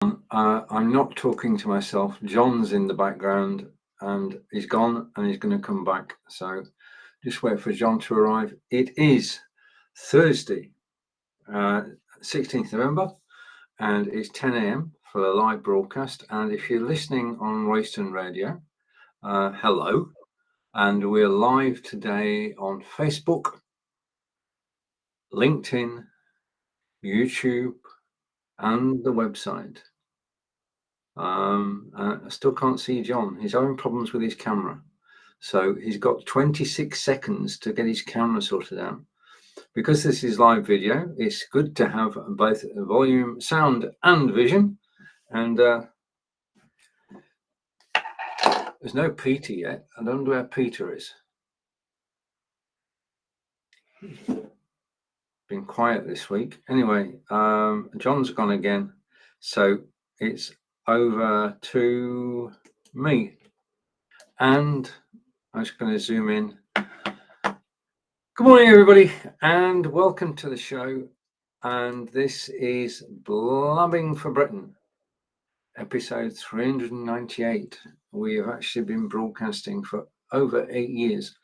I'm not talking to myself. John's in the background and he's gone and he's going to come back. So just wait for John to arrive. It is Thursday, 16th November, and it's 10 a.m. for the live broadcast. And if you're listening on Royston Radio, hello. And we're live today on Facebook, LinkedIn, YouTube, and the website. I still can't see John. He's having problems with his camera. So he's got 26 seconds to get his camera sorted out. Because this is live video, it's good to have both volume, sound, and vision. And there's no Peter yet. I don't know where Peter is. Been quiet this week. Anyway, John's gone again. So it's over to me. And I'm just going to zoom in. Good morning, everybody, and welcome to the show. And this is Blabbing for Britain, episode 398. We have actually been broadcasting for over 8 years,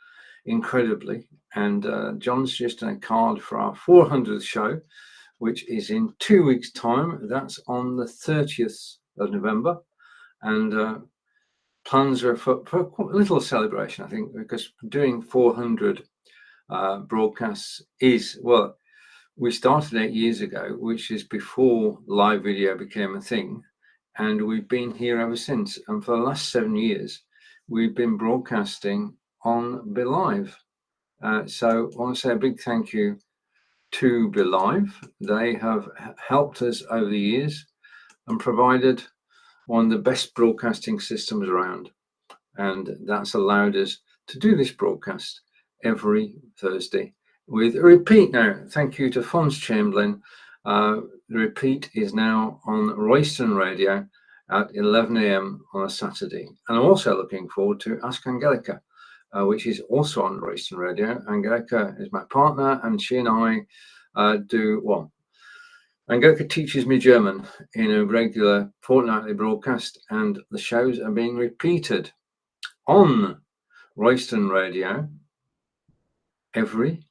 incredibly. And John's just done a card for our 400th show, which is in 2 weeks' time. That's on the 30th of November. And plans are for a little celebration, I think, because doing 400 broadcasts is, well, we started 8 years ago, which is before live video became a thing, and we've been here ever since. And for the last 7 years, we've been broadcasting on Be Live. So I want to say a big thank you to Be Live. They have helped us over the years and provided one of the best broadcasting systems around, and that's allowed us to do this broadcast every Thursday with a repeat now. Thank you to Fons Chamberlain. The repeat is now on Royston Radio at 11 a.m. on a Saturday. And I'm also looking forward to Ask Angelica, which is also on Royston Radio. Angelica is my partner, and she and I Angelica teaches me German in a regular fortnightly broadcast, and the shows are being repeated on Royston Radio every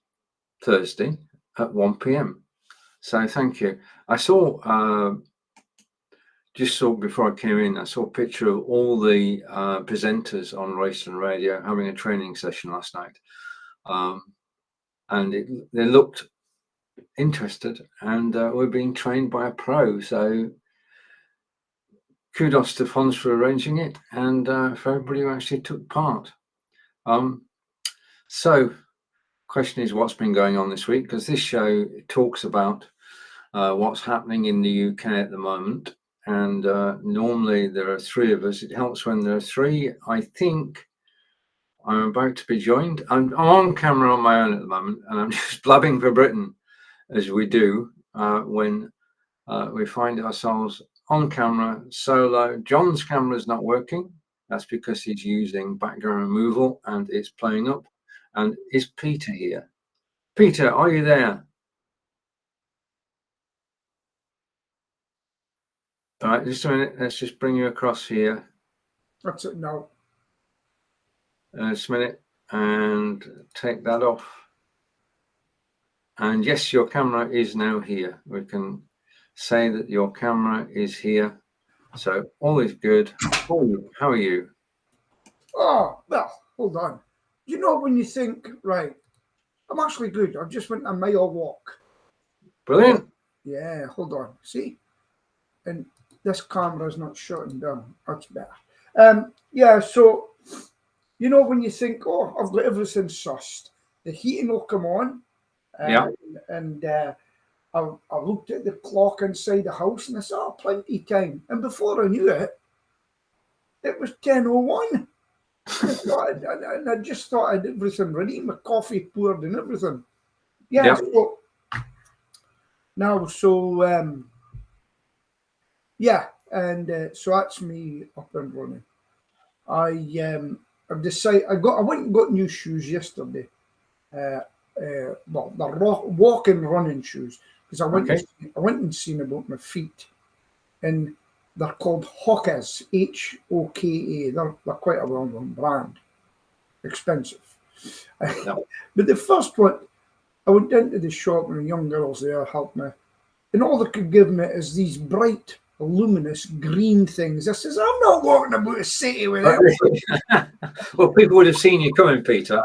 Thursday at 1 p.m. So thank you. I saw, just saw before I came in, I saw a picture of all the presenters on Royston Radio having a training session last night. And they looked interested, and we're being trained by a pro. So kudos to Fons for arranging it, and for everybody who actually took part. So question is, what's been going on this week? Because this show talks about what's happening in the UK at the moment, and normally there are three of us. It helps when there are three. I think I'm about to be joined. I'm on camera on my own at the moment, and I'm just blabbing for Britain, as we do when we find ourselves on camera solo. John's camera is not working. That's because he's using background removal and it's playing up. And is Peter here? Peter, are you there? All right, just a minute. Let's just bring you across here. That's it now. Just a minute, and take that off. And yes, your camera is now here. We can say that your camera is here. So all is good. How are you? Oh, well, hold on. You know when you think, right, I'm actually good. I've just went a mile walk. Brilliant. Yeah, hold on. See? And this camera's not shutting down. That's better. Yeah, so, you know when you think, oh, I've got everything sussed. The heating will come on. Yeah. And I looked at the clock inside the house and I saw plenty of time. And before I knew it, it was 10:01. And I just thought I had everything ready, my coffee poured and everything. Yeah, Yep. so now, yeah, and so that's me up and running. I've decided I went and got new shoes yesterday. Well, the walking running shoes, because I went and seen about my feet, and They're called Hokas, Hoka. They're quite a well-known brand. Expensive. Yeah. But the first one, I went into the shop and the young girls there helped me. And all they could give me is these bright, luminous green things. I says, I'm not walking about a city with it. Well, people would have seen you coming, Peter.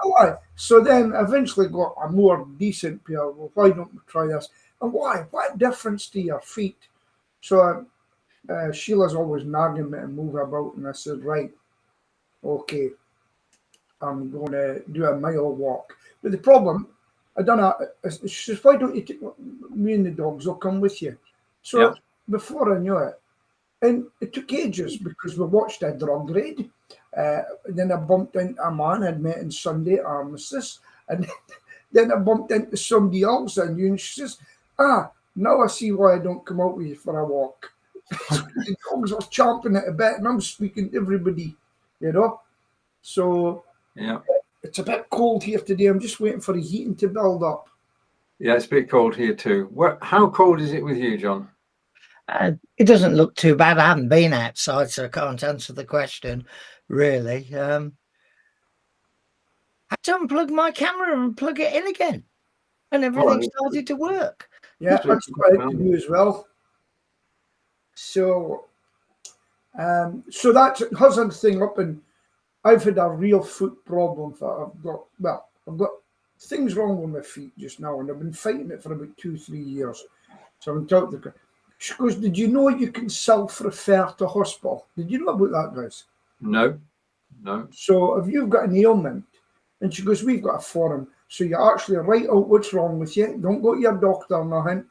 So then I eventually got a more decent pair. Well, why don't we try this? And why? What difference to your feet? So Sheila's always nagging me to move about. And I said, right, okay, I'm going to do a mile walk. But the problem, I done she says, why don't you take me and the dogs will come with you? So Yeah. before I knew it, and it took ages because we watched a drug raid. Then I bumped into a man I'd met on Sunday, armistice. And then I bumped into somebody else I knew, and she says, now I see why I don't come out with you for a walk. The dogs are chomping at a bit, and I'm speaking to everybody, you know. So Yeah. it's a bit cold here today. I'm just waiting for the heating to build up. Yeah, it's a bit cold here too. How cold is it with you, John? It doesn't look too bad. I haven't been outside, so I can't answer the question, really. I had to unplug my camera and plug it in again, and everything started to work. Yeah, that's quite to do as well. So, that's how's that thing up, and I've had a real foot problem. I've got things wrong with my feet just now, and I've been fighting it for about 2-3 years. So I'm talking to. She goes, did you know you can self-refer to hospital? Did you know about that, guys? No. So if you've got an ailment, and she goes, we've got a forum, so you actually write out what's wrong with you. Don't go to your doctor or nothing,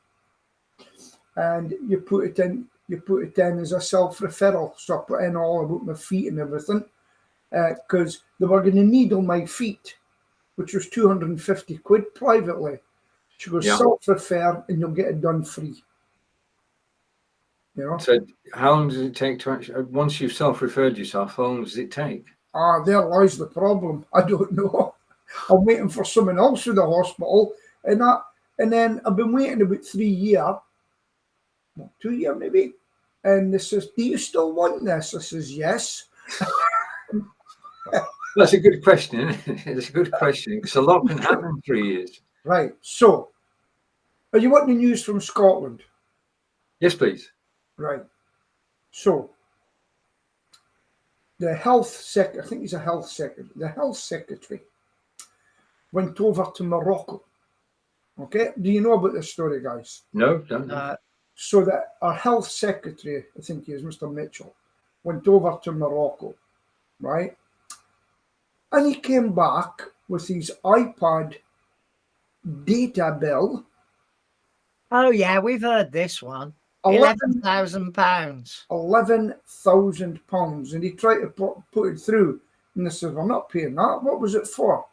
and you put it in. You put it in as a self-referral. So I put in all about my feet and everything, because they were going to needle my feet, which was 250 quid privately. She goes, self-refer, and you'll get it done free. You know? So how long does it take to actually, once you've self-referred yourself, how long does it take? There lies the problem. I don't know. I'm waiting for someone else with the hospital, and then I've been waiting about 3 years, 2 years maybe. And they says, do you still want this? I says, yes. That's a good question, isn't it? It's a good question, because a lot can happen in 3 years. Right. So, are you wanting the news from Scotland? Yes, please. Right. So, the health secretary, I think he's a health secretary, the health secretary went over to Morocco. Okay? Do you know about this story, guys? No, don't know. So that our health secretary, I think he is Mr. Mitchell, went over to Morocco, right? And he came back with his iPad data bill. Oh, yeah, we've heard this one. £11,000. £11,000. And he tried to put it through. And they said, we're not paying that. What was it for?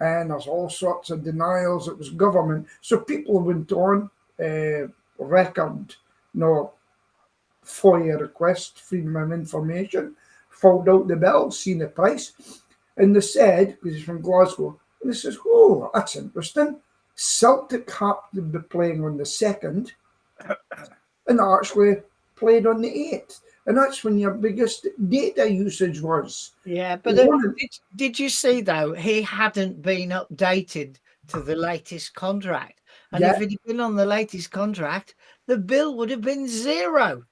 And there's all sorts of denials. It was government. So people went on, record, FOIA request, freedom of information, filled out the bill, seen the price. And they said, because he's from Glasgow, and they says, oh, that's interesting. Celtic happened to be playing on the 2nd, and actually played on the 8th. And that's when your biggest data usage was. Yeah, but did you see, though, he hadn't been updated to the latest contract. And if it had been on the latest contract, the bill would have been zero.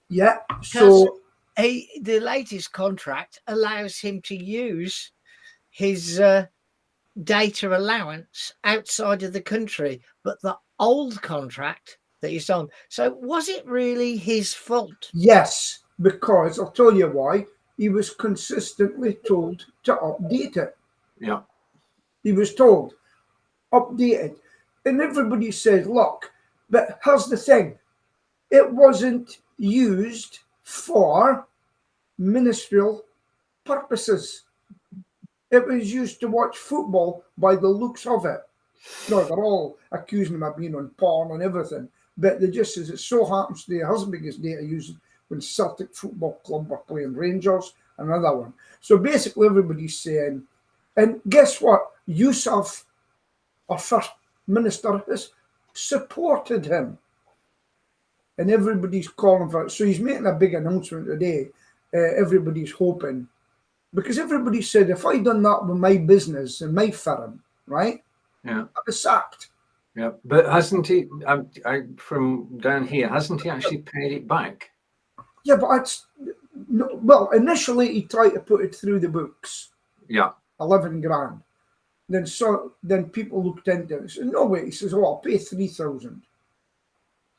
Yeah, so the latest contract allows him to use his data allowance outside of the country, but the old contract that he's on. So was it really his fault? Yes, because I'll tell you why. He was consistently told to update it. Yeah. He was told, update it. And everybody said, look, but here's the thing. It wasn't used for ministerial purposes. It was used to watch football by the looks of it. No, they're all accusing him of being on porn and everything. But they just says it so happens to be his biggest data used when Celtic Football Club were playing Rangers, another one. So basically everybody's saying, and guess what? Yusuf, our first minister, has supported him and everybody's calling for it. So he's making a big announcement today. Everybody's hoping, because everybody said, if I done that with my business and my firm, right? Yeah. I'd be sacked. Yeah, but hasn't he? From down here, hasn't he actually paid it back? Yeah, but it's no, well, initially he tried to put it through the books. Yeah. 11 grand. Then people looked into it and said, no way. He says, oh, I'll pay 3,000.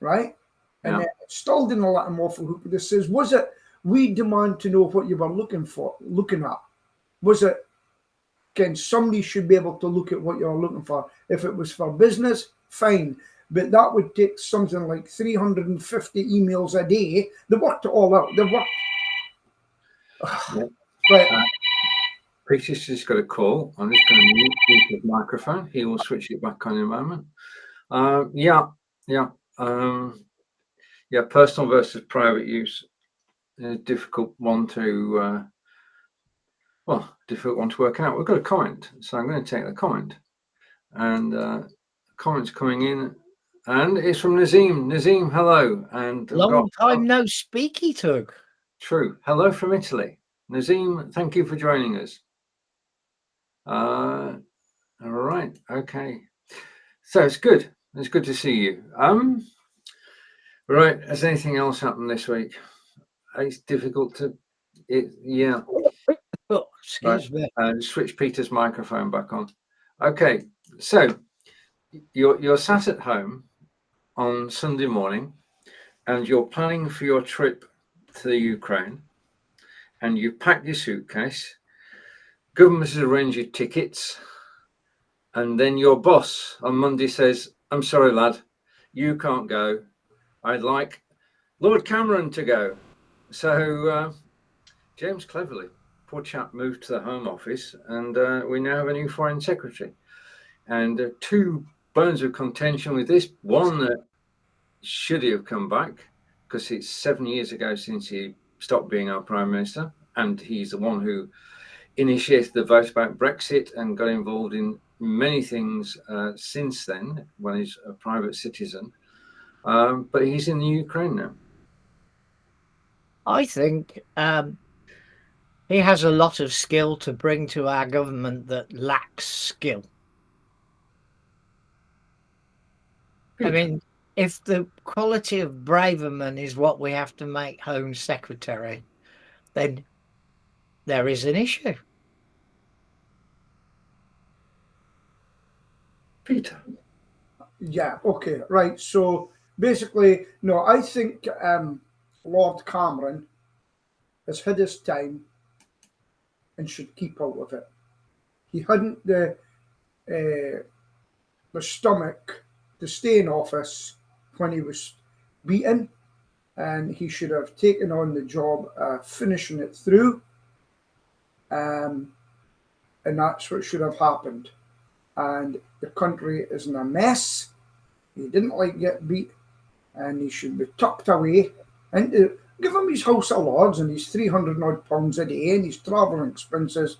Right? And then it still didn't let him off the hook. This says, was it, we demand to know what you were looking at. Was it, again, somebody should be able to look at what you're looking for. If it was for business, fine. But that would take something like 350 emails a day. They worked it all out. They worked. Right. Peter's just got a call. I'm just going to mute Peter's microphone. He will switch it back on in a moment. Personal versus private use is a difficult one to work out. We've got a comment, so I'm going to take the comment. And comments coming in, and it's from Nazim. Nazim, hello. And long time no speaky took. True. Hello from Italy. Nazim, thank you for joining us. All right. Okay. So it's good. It's good to see you. Right. Has anything else happened this week? It's difficult to. Oh, excuse me. Switch Peter's microphone back on. Okay. So you're sat at home on Sunday morning, and you're planning for your trip to the Ukraine, and you've packed your suitcase. Government has arranged your tickets, and then your boss on Monday says, I'm sorry, lad, you can't go. I'd like Lord Cameron to go. So James Cleverly, poor chap, moved to the Home Office, and we now have a new Foreign Secretary. And two bones of contention with this. One, that should he have come back, because it's 7 years ago since he stopped being our Prime Minister, and he's the one who initiated the vote about Brexit and got involved in many things since then, when he's a private citizen. But he's in the Ukraine now. I think he has a lot of skill to bring to our government that lacks skill. I mean, if the quality of Braverman is what we have to make Home Secretary, then there is an issue. Peter. Yeah, okay, right. So basically, no, I think Lord Cameron has had his time and should keep out of it. He hadn't the stomach to stay in office when he was beaten, and he should have taken on the job, finishing it through, and that's what should have happened. And the country is in a mess. He didn't like get beat, and he should be tucked away and give him his House of Lords and his £300 a day and his travelling expenses,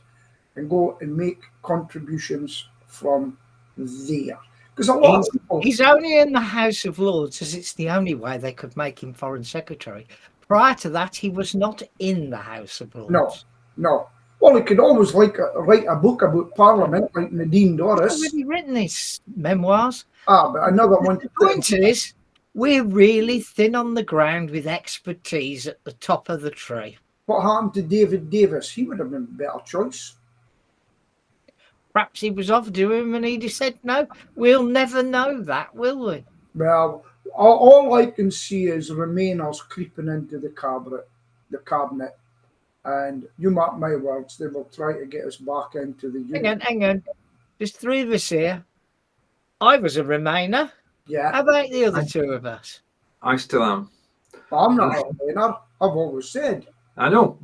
and go and make contributions from there. Because a lot of people, he's only in the House of Lords as it's the only way they could make him Foreign Secretary. Prior to that, he was not in the House of Lords. No. Well, he could always write a book about Parliament, like Nadine Dorris. He's already written his memoirs. But another one. The point is, we're really thin on the ground with expertise at the top of the tree. What happened to David Davis? He would have been a better choice. Perhaps he was off doing him and he just said, no, we'll never know that, will we? Well, all I can see is Remainers creeping into the cabinet. And you mark my words, they will try to get us back into the union. Hang on. There's three of us here. I was a Remainer. Yeah. How about the other two of us? I still am. I'm not a Remainer. I've always said. I know.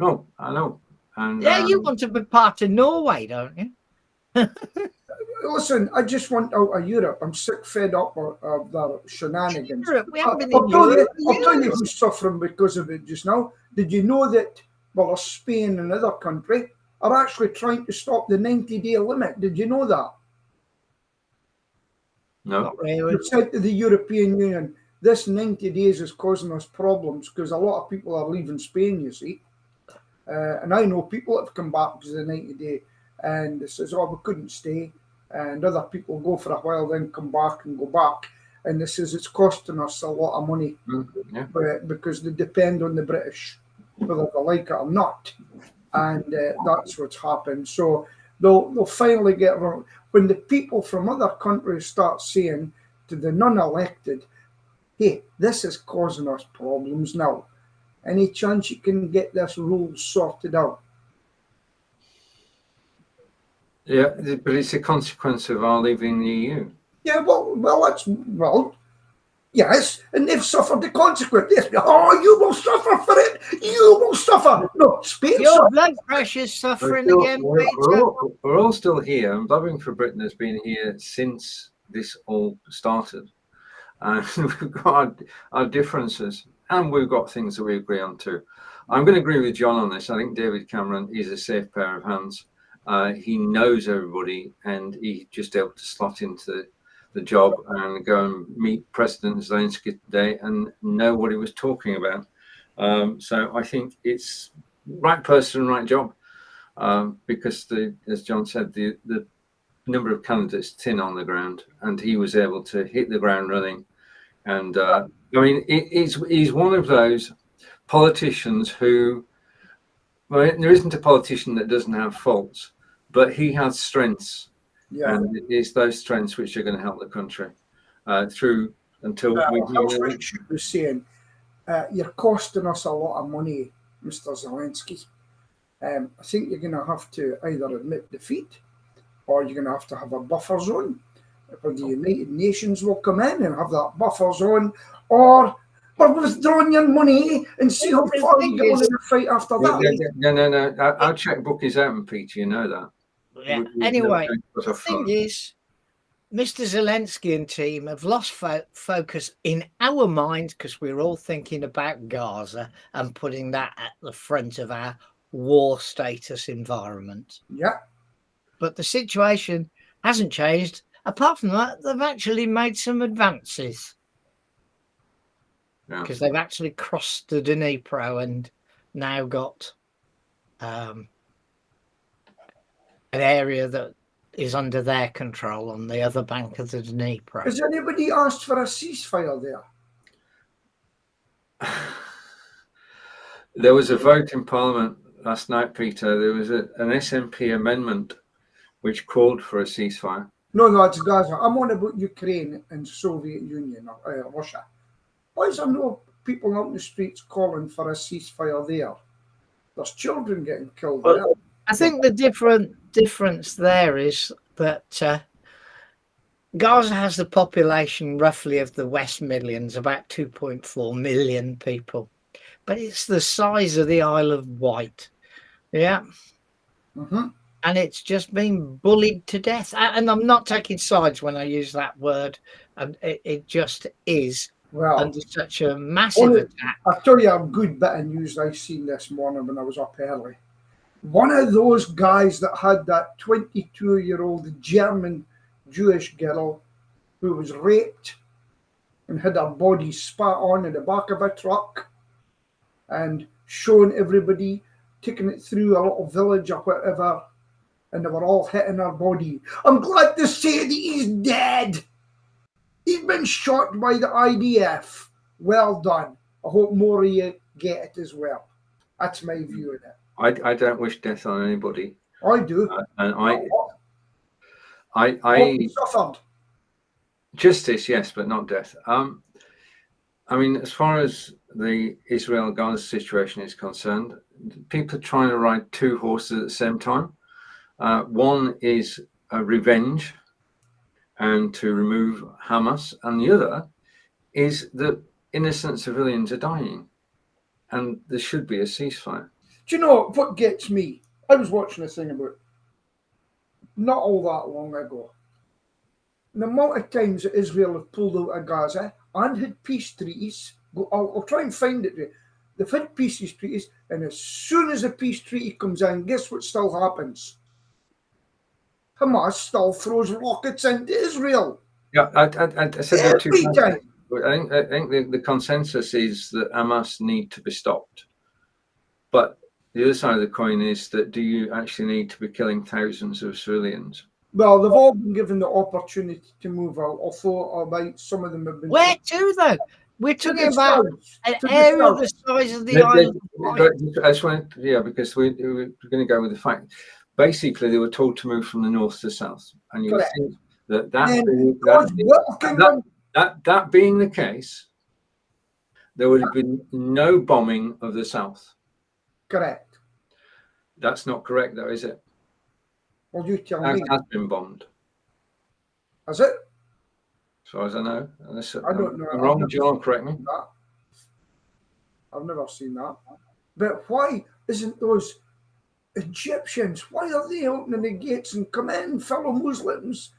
And yeah, you want to be part of Norway, don't you? Listen, I just want out of Europe. I'm sick, fed up of the shenanigans. Europe, we haven't been in Europe. I'll tell you who's suffering because of it just now. Did you know that, well, Spain and other country are actually trying to stop the 90-day limit? Did you know that? No. Not really. They've said to the European Union, this 90 days is causing us problems because a lot of people are leaving Spain, you see. And I know people that have come back because of the 90-day and they says, oh, we couldn't stay. And other people go for a while, then come back and go back. And this is it's costing us a lot of money because they depend on the British, whether they like it or not. And that's what's happened. So they'll finally get around. When the people from other countries start saying to the non-elected, hey, this is causing us problems now. Any chance you can get this rule sorted out? Yeah, but it's a consequence of our leaving the EU. Yeah, yes, and they've suffered the consequence. Yes. Oh, you will suffer for it. You will suffer. No, Spain Your suffered. blood pressure's suffering again, We're Peter. all still here, and Blabbing for Britain has been here since this all started. And we've got our differences, and we've got things that we agree on too. I'm going to agree with John on this. I think David Cameron is a safe pair of hands. He knows everybody, and he just able to slot into the job and go and meet President Zelensky today and know what he was talking about. So I think it's right person, right job, because as John said, the number of candidates thin on the ground, and he was able to hit the ground running. And I mean, he's one of those politicians who, well, there isn't a politician that doesn't have faults, but he has strengths. Yeah. And it's those strengths which are going to help the country through until we. As Richard was saying, you're costing us a lot of money, Mr. Zelensky. I think you're going to have to either admit defeat, or you're going to have a buffer zone, where the United Nations will come in and have that buffer zone, or we're withdrawing your money and see how far you get on in the fight after that. No. Our checkbook is open, Peter. You know that. Yeah. Anyway, the thing is, Mr. Zelensky and team have lost focus in our minds because we're all thinking about Gaza and putting that at the front of our war status environment. Yeah. But the situation hasn't changed. Apart from that, they've actually made some advances. Because they've actually crossed the Dnipro and now got an area that is under their control on the other bank of the Dnipro. Has anybody asked for a ceasefire there? There was a vote in Parliament last night, Peter. There was an SNP amendment which called for a ceasefire. No, it's Gaza. I'm on about Ukraine and Soviet Union, Russia. Why is there no people out in the streets calling for a ceasefire there? There's children getting killed there. I think the difference there is that Gaza has the population roughly of the West Midlands, about 2.4 million people. But it's the size of the Isle of Wight. Yeah. Mm-hmm. And it's just been bullied to death. And I'm not taking sides when I use that word. And it just is under such a massive attack. I'll tell you a good bit of news I seen this morning when I was up early. One of those guys that had that 22-year-old German Jewish girl who was raped and had her body spat on in the back of a truck and shown everybody, taking it through a little village or whatever, and they were all hitting her body. I'm glad to say that he's dead. He's been shot by the IDF. Well done. I hope more of you get it as well. That's my view of it. I don't wish death on anybody. I do. And I suffered. Justice, yes, but not death. I mean, as far as the Israel-Gaza situation is concerned, people are trying to ride two horses at the same time. One is revenge and to remove Hamas, and the other is that innocent civilians are dying, and there should be a ceasefire. Do you know what gets me? I was watching this thing about not all that long ago. The amount of times that Israel have pulled out of Gaza and had peace treaties, I'll try and find it. They've had peace treaties, and as soon as a peace treaty comes in, guess what still happens? Hamas still throws rockets into Israel. Yeah, I said there are two I think the consensus is that Hamas need to be stopped. But the other side of the coin is that do you actually need to be killing thousands of civilians? Well, they've all been given the opportunity to move out, although some of them have been. Where to though? We're To talking the about south, an to the area south. the size of the island of Wight. I just want, because we're going to go with the fact. Basically, they were told to move from the north to south, and you would Correct. think that And God's working on. that being the case, there would have been no bombing of the south. Correct. That's not correct, though, is it? Well, you tell It me. has been bombed, Has it? as far as I know. I don't know. I'm wrong, John. Correct me. That. I've never seen that. But why isn't those Egyptians, why are they opening the gates and come in, fellow Muslims?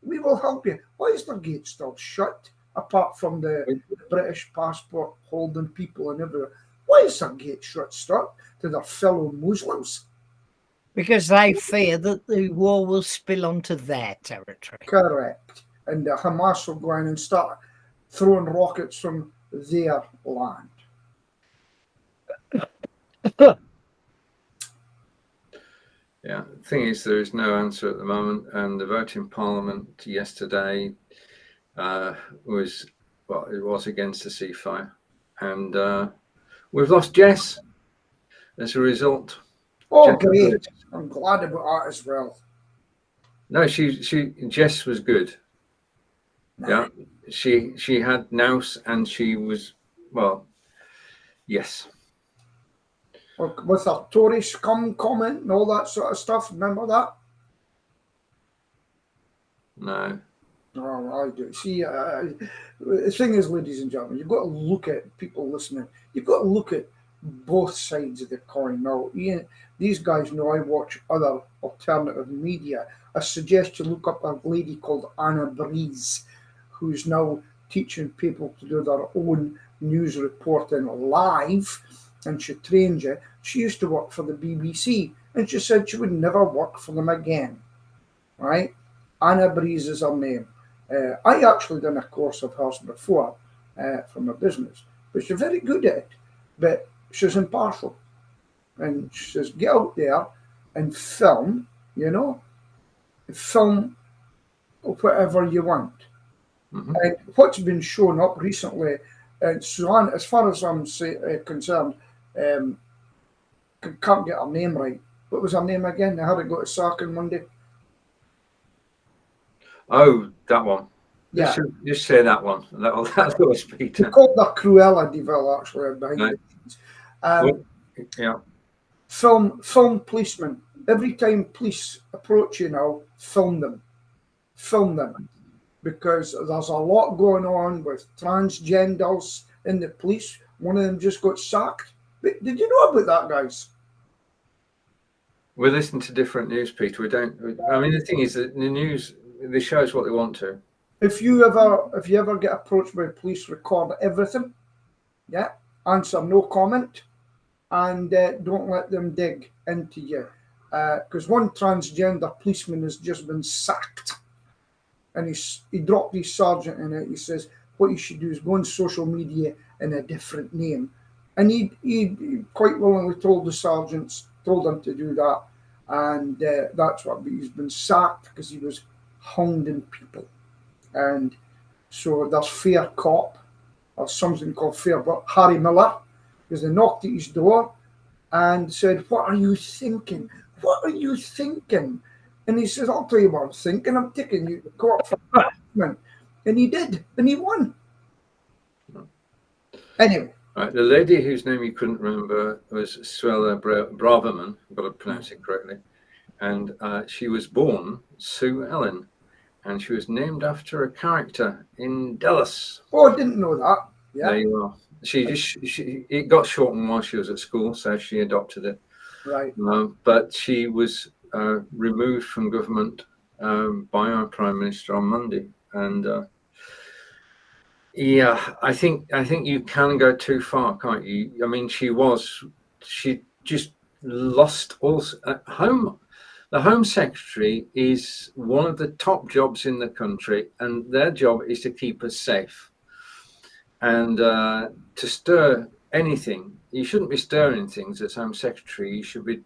We will help you. Why is their gate still shut, apart from the British passport holding people and everywhere? Why is their gate shut to their fellow Muslims? Because they fear that the war will spill onto their territory. Correct. And the Hamas will go in and start throwing rockets from their land. Yeah, the thing is, there is no answer at the moment, and the vote in Parliament yesterday was, well, it was against the ceasefire, and we've lost Jess as a result. Oh, Jess great! I'm glad about that as well. No, Jess was good. Yeah, she had nous, and she was, well, yes. With a Tory scum comment and all that sort of stuff. Remember that? No. Oh, I do. See, the thing is, ladies and gentlemen, you've got to look at people listening. You've got to look at both sides of the coin. Now, Ian, these guys know I watch other alternative media. I suggest you look up a lady called Anna Breeze, who's now teaching people to do their own news reporting live. And she trained you. She used to work for the BBC, and she said she would never work for them again. Right? Anna Breeze is her name. I actually done a course of hers before from a business, but she's very good at it. But she's impartial, and she says, get out there and film. Film whatever you want. Mm-hmm. And what's been shown up recently, Suzanne, as far as I'm concerned, can't get her name right. What was her name again? I had to go to SAC on Monday. Oh, that one. Yeah. Just say that one. That's what was Peter. They called her Cruella de Vil, actually, behind Right. the scenes. Yeah. Film policemen. Every time police approach you now, film them. Film them. Because there's a lot going on with transgenders in the police. One of them just got sacked. But did you know about that, guys? We listen to different news, Peter. We don't. I mean, the thing is that the news, they show us what they want to. If you ever get approached by police, record everything. Yeah. Answer no comment, and don't let them dig into you. Because one transgender policeman has just been sacked, and he dropped his sergeant in it. He says what you should do is go on social media in a different name, and he quite willingly told the sergeants, told them to do that, and that's what he's been sacked because he was hounding people. And so there's Fair Cop, or something called Fair, but Harry Miller, because they knocked at his door and said, "What are you thinking? What are you thinking?" And he says, "I'll tell you what I'm thinking. I'm taking you to court for harassment." And he did, and he won. Anyway. Right, the lady whose name you couldn't remember was Suella Braverman, I've got to pronounce it correctly, and she was born Sue Ellen, and she was named after a character in Dallas. Oh, I didn't know that. Yeah. There you are. It got shortened while she was at school, so she adopted it. Right. But she was removed from government by our Prime Minister on Monday, and yeah, I think you can go too far, can't you? I mean, she just lost also at home. The Home Secretary is one of the top jobs in the country, and their job is to keep us safe. And to stir anything, you shouldn't be stirring things as Home Secretary. You should be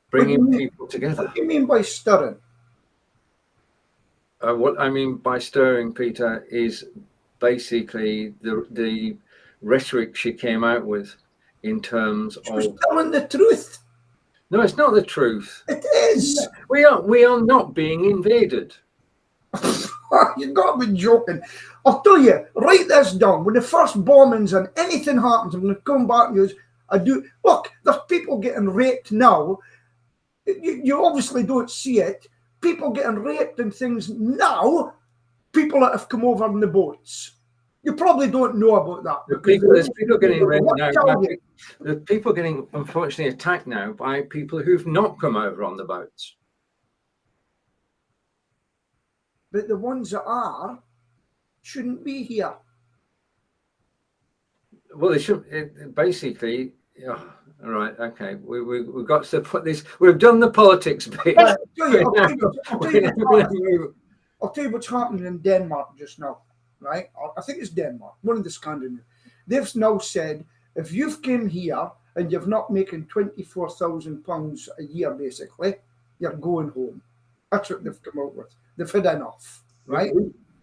bringing people together. What do you mean by stirring? What I mean by stirring, Peter, is basically the rhetoric she came out with in terms She was of. telling the truth. No, it's not the truth. It is. We are not being invaded. You've got to be joking. I'll tell you, write this down. When the first bombings and anything happens, I'm going to come back and use. I do. Look, there's people getting raped now. You obviously don't see it. People getting raped and things now. People that have come over in the boats. You probably don't know about that. There's people getting raped now. There's people getting, unfortunately, attacked now by people who've not come over on the boats. But the ones that are shouldn't be here. Well, they should basically. Oh, all right, okay. We've got to put this. We've done the politics bit. I'll tell you what's happening in Denmark just now, right? I think it's Denmark, one of the Scandinavian. They've now said if you've came here and you're not making £24,000 a year, basically, you're going home. That's what they've come out with. They've had enough, right?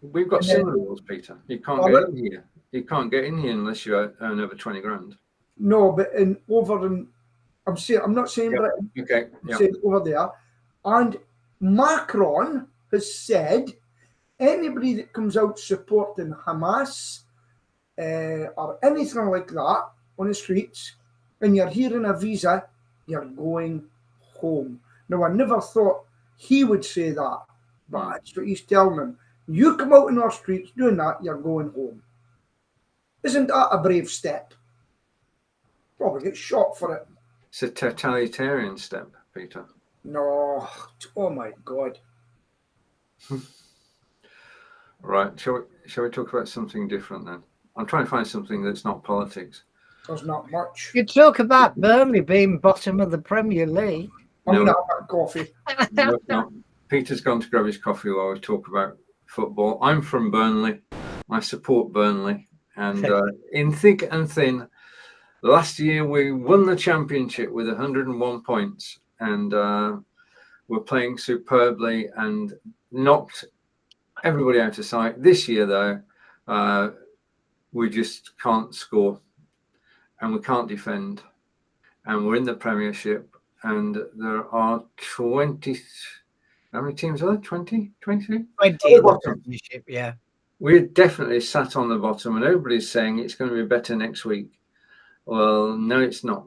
We've got similar rules, Peter. You can't get in here. You can't get in here unless you earn over 20 grand. No, but I'm not saying Britain. Okay. I'm saying over there. And Macron has said anybody that comes out supporting Hamas or anything like that on the streets, and you're here in a visa, you're going home. Now, I never thought he would say that, but that's what he's telling them. You come out in our streets doing that, you're going home. Isn't that a brave step? Probably get shot for it. It's a totalitarian step, Peter. No. Oh, my God. Right. Shall we talk about something different then? I'm trying to find something that's not politics. There's not much. You talk about Burnley being bottom of the Premier League. I'm going to have that coffee. No. Peter's gone to grab his coffee while we talk about football. I'm from Burnley. I support Burnley. And in thick and thin, last year we won the championship with 101 points. And we're playing superbly and knocked everybody out of sight. This year, though, we just can't score and we can't defend. And we're in the Premiership and there are 20... How many teams are there? 20? 23? 20 in the Premiership, yeah. We're definitely sat on the bottom and everybody's saying it's going to be better next week. Well, no, it's not.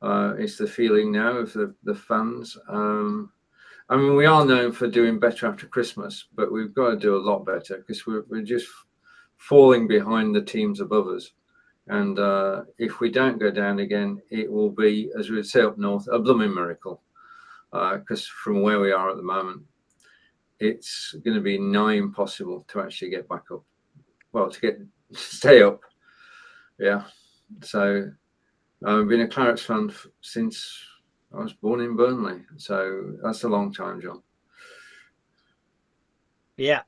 It's the feeling now of the fans. I mean, we are known for doing better after Christmas, but we've got to do a lot better because we're just falling behind the teams above us. And if we don't go down again, it will be, as we would say up north, a blooming miracle. Because from where we are at the moment, it's going to be nigh impossible to actually get back up. Well, to stay up. Yeah. So I've been a Clarets fan since I was born in Burnley. So that's a long time, John. Yeah.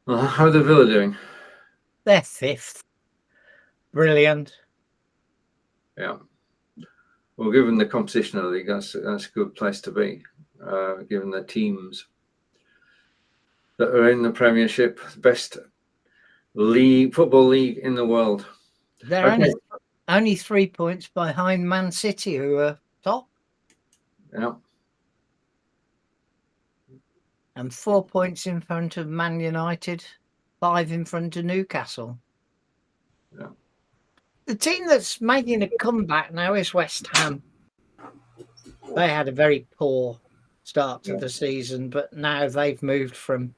How are the Villa doing? They're fifth. Brilliant. Yeah. Well, given the composition of the league, that's a good place to be, given the teams that are in the Premiership, the best football league in the world. They're only 3 points behind Man City, who are top. Yeah. And 4 points in front of Man United, 5 in front of Newcastle. Yeah. The team that's making a comeback now is West Ham. They had a very poor start to the season, but now they've moved from,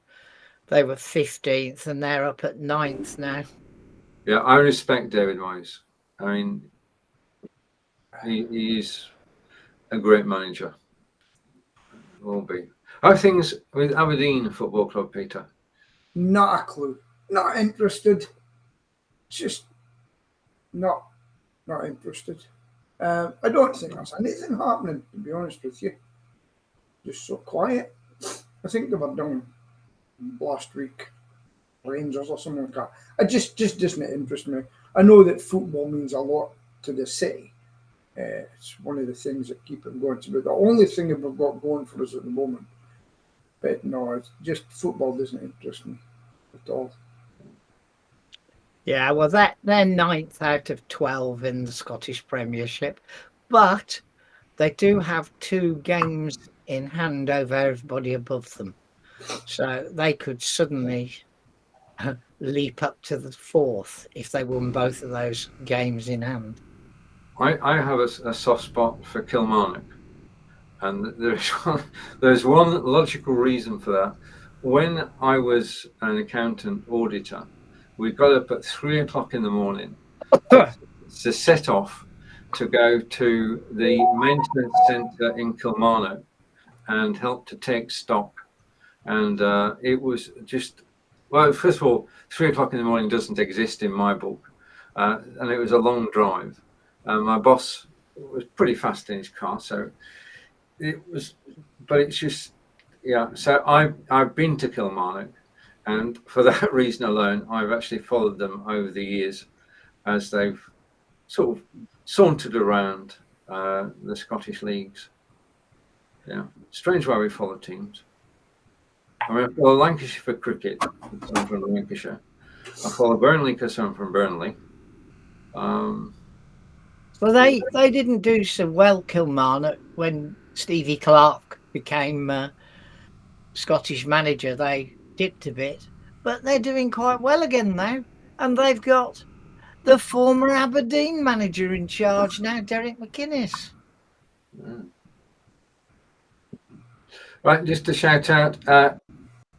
they were 15th and they're up at 9th now. Yeah, I respect David Moyes. I mean, he's a great manager. Will be. How are things with Aberdeen Football Club, Peter? Not a clue. Not interested. Just not interested. I don't think there's anything happening, to be honest with you. Just so quiet. I think they were down last week. Rangers or something like that. It just doesn't interest me. I know that football means a lot to the city. It's one of the things that keep it going. It's about the only thing that we've got going for us at the moment. But no, it's just football doesn't interest me at all. Yeah, well, they're 9th out of 12 in the Scottish Premiership, but they do have 2 games in hand over everybody above them. So they could suddenly leap up to the 4th if they won both of those games in hand. I have a soft spot for Kilmarnock, and there's one logical reason for that. When I was an accountant auditor, we got up at 3 o'clock in the morning to set off to go to the maintenance centre in Kilmarnock and help to take stock. And it was just, well, first of all, 3 o'clock in the morning doesn't exist in my book. And it was a long drive. My boss was pretty fast in his car, so it was, but it's just, yeah. So I've been to Kilmarnock, and for that reason alone, I've actually followed them over the years as they've sort of sauntered around the Scottish leagues. Yeah, strange why we follow teams. I mean, I follow Lancashire for cricket because I'm from Lancashire. I follow Burnley because I'm from Burnley. Well, they didn't do so well, Kilmarnock, when Stevie Clarke became Scottish manager. They dipped a bit, but they're doing quite well again now. And they've got the former Aberdeen manager in charge now, Derek McInnes. Right, just to shout out,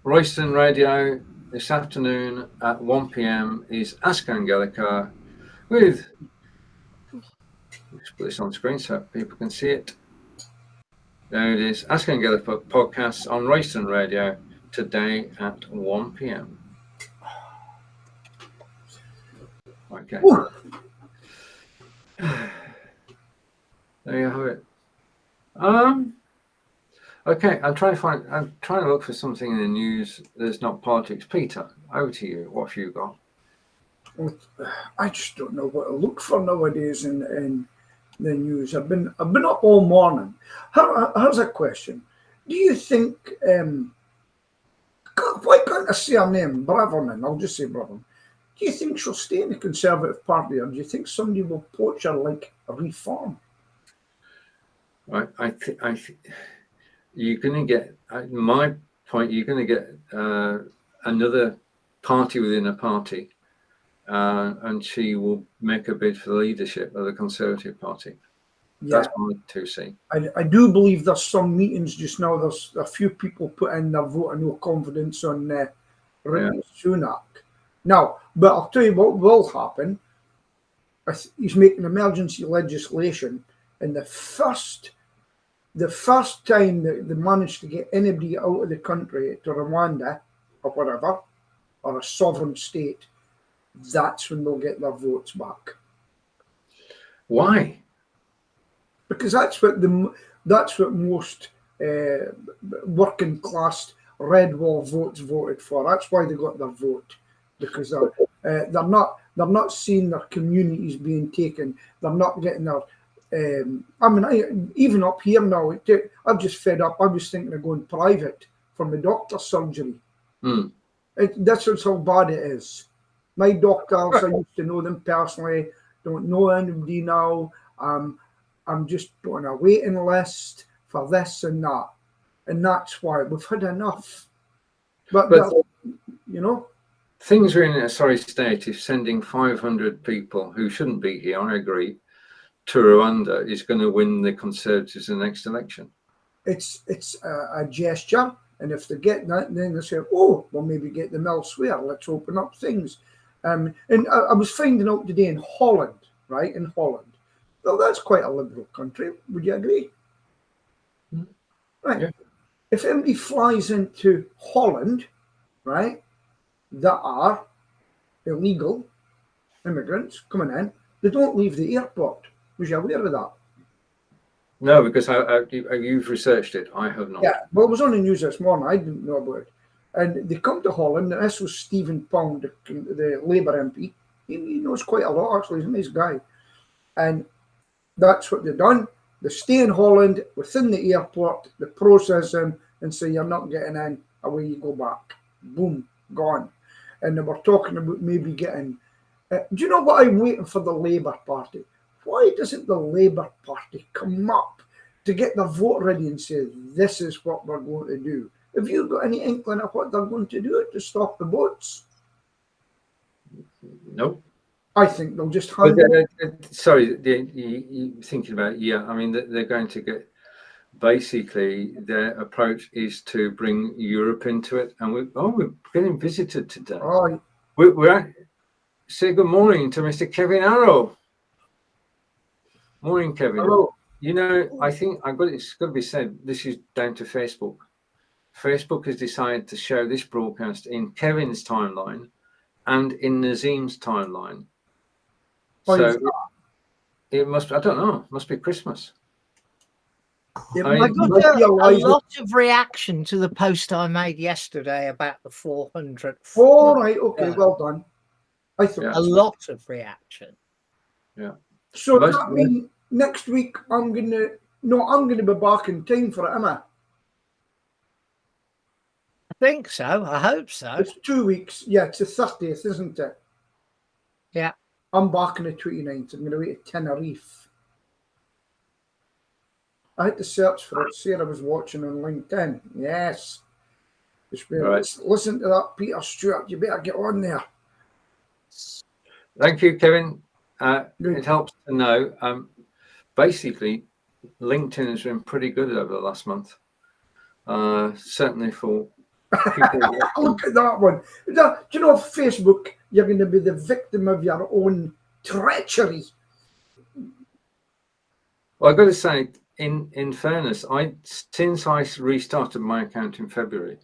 Royston Radio this afternoon at 1 p.m. is Ask Angelica with, let's put this on screen so people can see it. There it is, Ask Angelica podcast on Royston Radio today at 1 p.m. Okay. There you have it. Okay, I'm trying to look for something in the news that's not politics. Peter, over to you. What have you got? I just don't know what to look for nowadays in the news. I've been up all morning. Here's a question: do you think? Why can't I say her name? Braverman. I'll just say Braverman. Do you think she'll stay in the Conservative Party, or do you think somebody will poach her like a reform? I think you're going to get, my point, you're going to get another party within a party, and she will make a bid for the leadership of the Conservative Party. Yeah. That's my 2C. I do believe there's some meetings just now. There's a few people put in their vote of no confidence on Rishi Sunak. Now, but I'll tell you what will happen. He's making emergency legislation, and the first time that they manage to get anybody out of the country to Rwanda or whatever, or a sovereign state, that's when they'll get their votes back. Why? Because that's what most working class red wall votes voted for. That's why they got their vote, because they're not seeing their communities being taken. They're not getting their. Even up here now, I'm just fed up. I was thinking of going private for my doctor's surgery. That's how bad it is. My doctors, I used to know them personally. Don't know anybody now. I'm just on a waiting list for this and that, and that's why we've had enough. But you know, things are in a sorry state if sending 500 people who shouldn't be here, I agree, to Rwanda is going to win the Conservatives in the next election. It's a gesture, and if they get that, then they say, "Oh, well, maybe get them elsewhere. Let's open up things." And I was finding out today in Holland, right? In Holland, well, that's quite a liberal country. Would you agree? Right. Yeah. If anybody flies into Holland, right, that are illegal immigrants coming in, they don't leave the airport. Was you aware of that? No, because you've researched it. I have not. Yeah, well, it was on the news this morning. I didn't know about it. And they come to Holland, and this was Stephen Pound, the Labour MP. He knows quite a lot, actually. He's a nice guy. And that's what they've done. They stay in Holland, within the airport, they process them and say, you're not getting in, away you go back. Boom, gone. And they were talking about maybe getting... do you know what I'm waiting for the Labour Party? Why doesn't the Labour Party come up to get the vote ready and say, this is what we're going to do? Have you got any inkling of what they're going to do to stop the boats? Nope. I think they'll just hand it. Sorry, you thinking about, yeah, I mean, they're going to get, basically, their approach is to bring Europe into it. And we're getting visited today. Oh, Say good morning to Mr. Kevin Arrow. Morning, Kevin. hello. You know, I think it's got to be said, this is down to Facebook. Facebook has decided to show this broadcast in Kevin's timeline and in Nazim's timeline. So it must, I don't know, it must be Christmas. I I mean, got a lot of reaction to the post I made yesterday about the 400th. all right, okay, well done. I thought A lot of reaction. Yeah. so. That means next week I'm gonna be back in time for it, am I? I think so. I hope so. It's 2 weeks. Yeah, it's the 30th, isn't it? Yeah. I'm back on the 29th. I'm going to wait at Tenerife. I had to search for it. Sarah was watching on LinkedIn. Yes. Right. Listen to that, Peter Stewart. You better get on there. Thank you, Kevin. It helps to know. Basically, LinkedIn has been pretty good over the last month. Certainly for people. Look at that one. Do you know, Facebook, you're going to be the victim of your own treachery. Well, I've got to say, in fairness, since I restarted my account in February,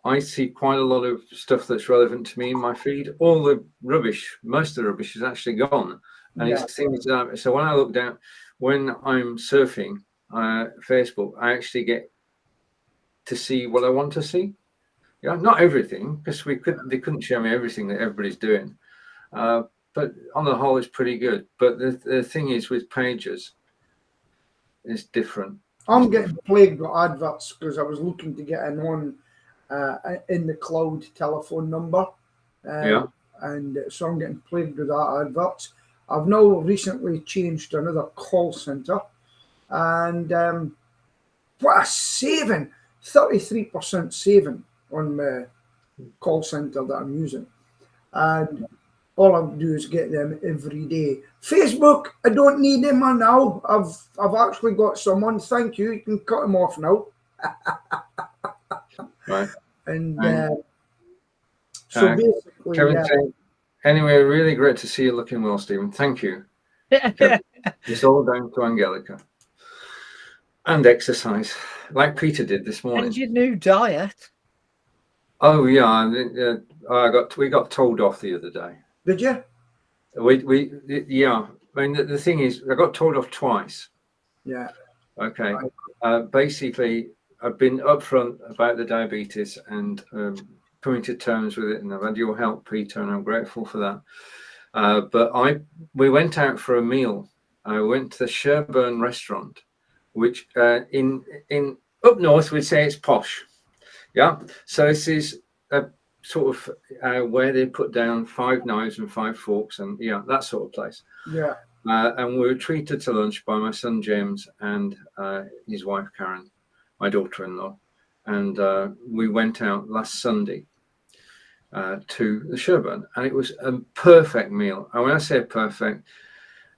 I see quite a lot of stuff that's relevant to me in my feed. All the rubbish, most of the rubbish is actually gone. And it's things that, so when I look down, when I'm surfing Facebook, I actually get to see what I want to see. Yeah, not everything, because they couldn't show me everything that everybody's doing. But on the whole, it's pretty good. But the thing is, with pages, it's different. I'm getting plagued with adverts because I was looking to get an on in the cloud telephone number. And so I'm getting plagued with that adverts. I've now recently changed to another call center, and what a saving! 33% saving on my call center that I'm using, and all I do is get them every day. Facebook, I don't need them now. I've actually got someone. Thank you. You can cut them off now. Right. And so basically, Kevin saying, anyway, really great to see you looking well, Stephen. Thank you. It's all down to Angelica and exercise, like Peter did this morning. And your new diet. Oh yeah, we got told off the other day. Did you? Yeah. I mean, the thing is, I got told off twice. Yeah. Okay. Basically, I've been upfront about the diabetes and coming to terms with it, and I've had your help, Peter, and I'm grateful for that. But we went out for a meal. I went to the Sherburn restaurant, which in up north we'd say it's posh. Yeah. So this is a sort of where they put down 5 knives and 5 forks, and yeah, that sort of place. Yeah. And we were treated to lunch by my son James and his wife Karen, my daughter-in-law, and we went out last Sunday to the Sherburn, and it was a perfect meal. And when I say perfect,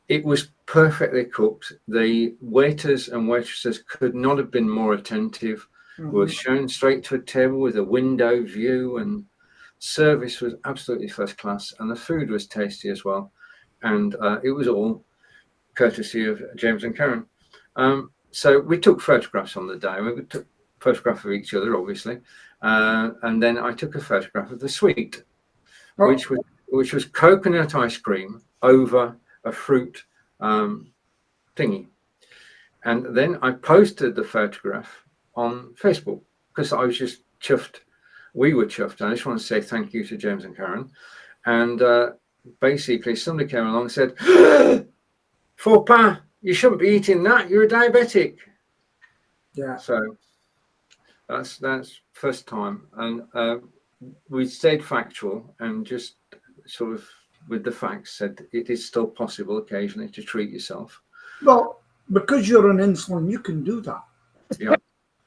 it was perfectly cooked. The waiters and waitresses could not have been more attentive. We were shown straight to a table with a window view, and service was absolutely first class, and the food was tasty as well. And it was all courtesy of James and Karen. So we took photographs on the day. We took photographs of each other, obviously, and then I took a photograph of the sweet, which was coconut ice cream over a fruit thingy. And then I posted the photograph on Facebook because I was just chuffed we were chuffed. I just want to say thank you to James and Karen. And basically, somebody came along and said, "Faux pas, you shouldn't be eating that. You're a diabetic." Yeah. So that's first time, and we stayed factual and just sort of with the facts said it is still possible occasionally to treat yourself. Well, because you're on insulin, you can do that. Yeah.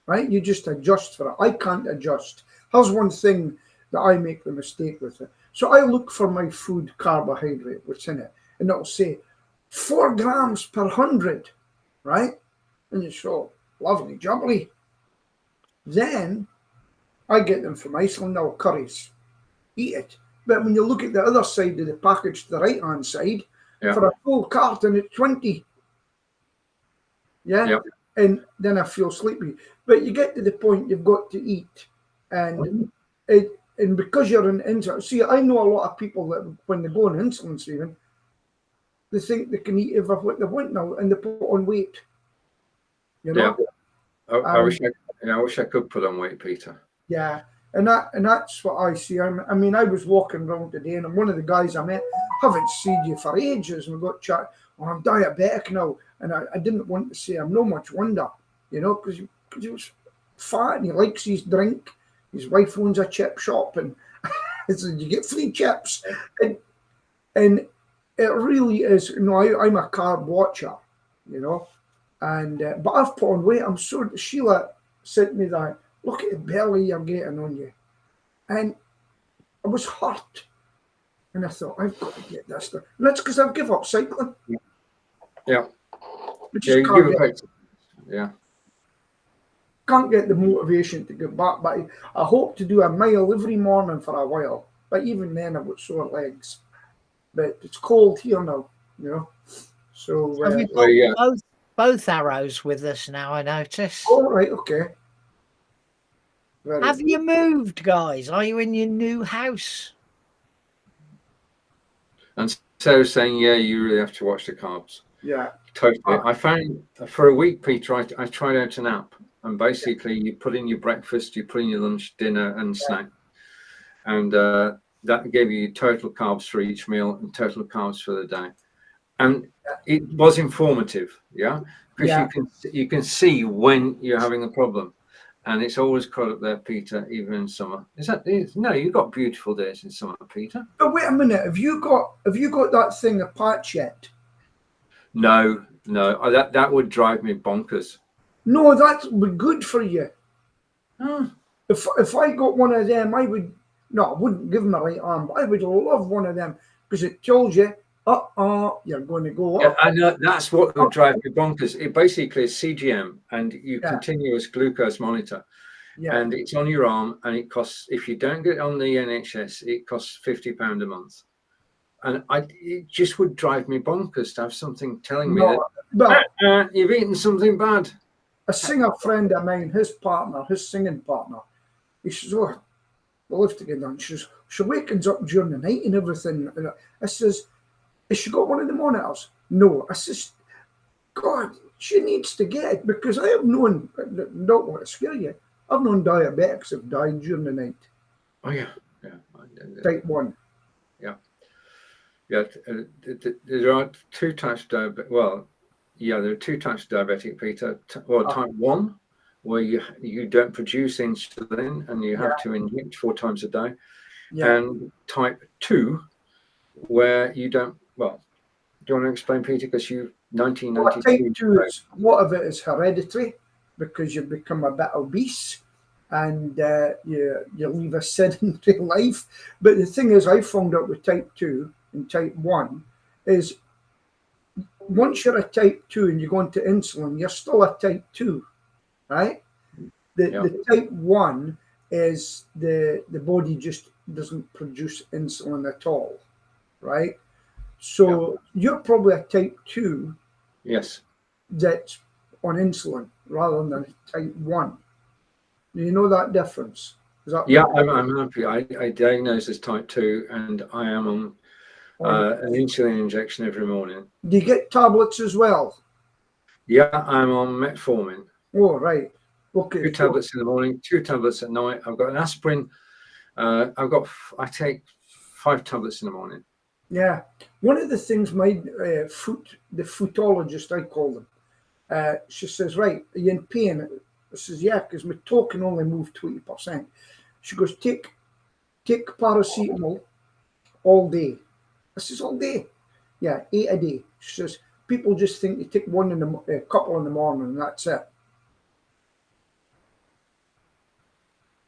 Right? You just adjust for it. I can't adjust. Here's one thing that I make the mistake with it. So I look for my food carbohydrate, what's in it, and it'll say 4 grams per 100, right? And you so lovely jubbly. Then I get them from Iceland, now curries. Eat it. But when you look at the other side of the package, the right hand side, for a full carton, it's 20. Yeah. And then I feel sleepy. But you get to the point you've got to eat. And because you're on insulin, see, I know a lot of people that when they go on insulin, Stephen, they think they can eat ever what they want now and they put on weight. You know? Yeah. I wish I could put on weight, Peter. Yeah. And that's what I see. I mean, I was walking around today and one of the guys I met, haven't seen you for ages, and we got chat. Oh, I'm diabetic now. And I didn't want to say I'm no much wonder, you know, because he was fat and he likes his drink. His wife owns a chip shop and so you get free chips. And it really is, you know, I'm a carb watcher, you know, and but I've put on weight. I'm so, Sheila sent me that, look at the belly you're getting on you. And I was hurt. And I thought, I've got to get this done. And that's because I've given up cycling. Yeah. Can't get the motivation to go back, but I hope to do a mile every morning for a while. But even then, I've got sore legs. But it's cold here now, you know. So we've got both arrows with us now, I notice. Oh, right, okay. Have you moved, guys? Are you in your new house? And Sarah's saying, yeah, you really have to watch the carbs. Yeah. Totally. I found for a week, Peter, I tried out an app, and basically you put in your breakfast, you put in your lunch, dinner, and snack, and that gave you total carbs for each meal and total carbs for the day, and it was informative, because you can see when you're having a problem, and it's always cut up there, Peter, even in summer. No? You've got beautiful days in summer, Peter. But wait a minute, have you got that thing a patch yet? No, that would drive me bonkers. No, that would be good for you. Oh. If I got one of them, I wouldn't give my right arm, but I would love one of them because it tells you, you're going to go up. I know, that's what would drive me bonkers. It basically is CGM and you continuous glucose monitor. Yeah. And it's on your arm, and it costs, if you don't get it on the NHS, it costs £50 a month. And it just would drive me bonkers to have something telling me that you've eaten something bad. A singer friend of mine, his singing partner, he says, "Oh, we live together." And she wakens up during the night and everything. And I says, "Has she got one of the monitors?" No. I says, "God, she needs to get it, because I have known, don't want to scare you, I've known diabetics have died during the night." Oh, yeah. Type 1. Yeah, there are two types of diabetic. Well, yeah, there are two types of diabetic, Peter. Type 1, where you don't produce insulin and you have to inject 4 times a day. Yeah. And type 2, where you don't. Well, do you want to explain, Peter? Because you 1992. Type 2 is, a lot of it is hereditary, because you become a bit obese and you live a sedentary life. But the thing is, I found out with type 2 and type 1 is, once you're a type 2 and you go into insulin, you're still a type 2, right? The type 1 is the body just doesn't produce insulin at all, right? So you're probably a type 2. Yes. That's on insulin rather than type 1. Do you know that difference? I'm happy. I diagnosed as type 2, and I am on an insulin injection every morning. Do you get tablets as well? Yeah, I'm on metformin. Oh, right. Okay. 2 tablets in the morning, 2 tablets at night. I've got an aspirin I take 5 tablets in the morning. Yeah. One of the things my the footologist, I call them, she says, right, are you in pain? I says, yeah, because my toe can only move 20%. She goes, take paracetamol all day. I says, all day? Yeah, 8 a day. She says, people just think you take one in a couple in the morning and that's it.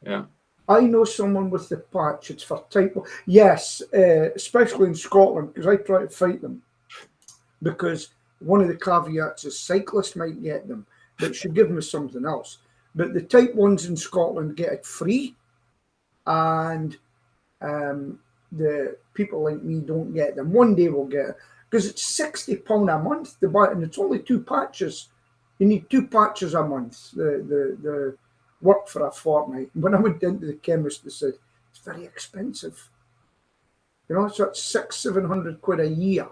Yeah. I know someone with the patch. It's for type 1. Yes, especially in Scotland, because I try to fight them. Because one of the caveats is cyclists might get them, but should give them something else. But the type 1s in Scotland get it free, and the people like me don't get them. One day we'll get it, because it's £60 a month to buy it, and it's only 2 patches. You need 2 patches a month. The work for a fortnight. When I went into the chemist, they said it's very expensive. You know, so it's 600-700 quid a year.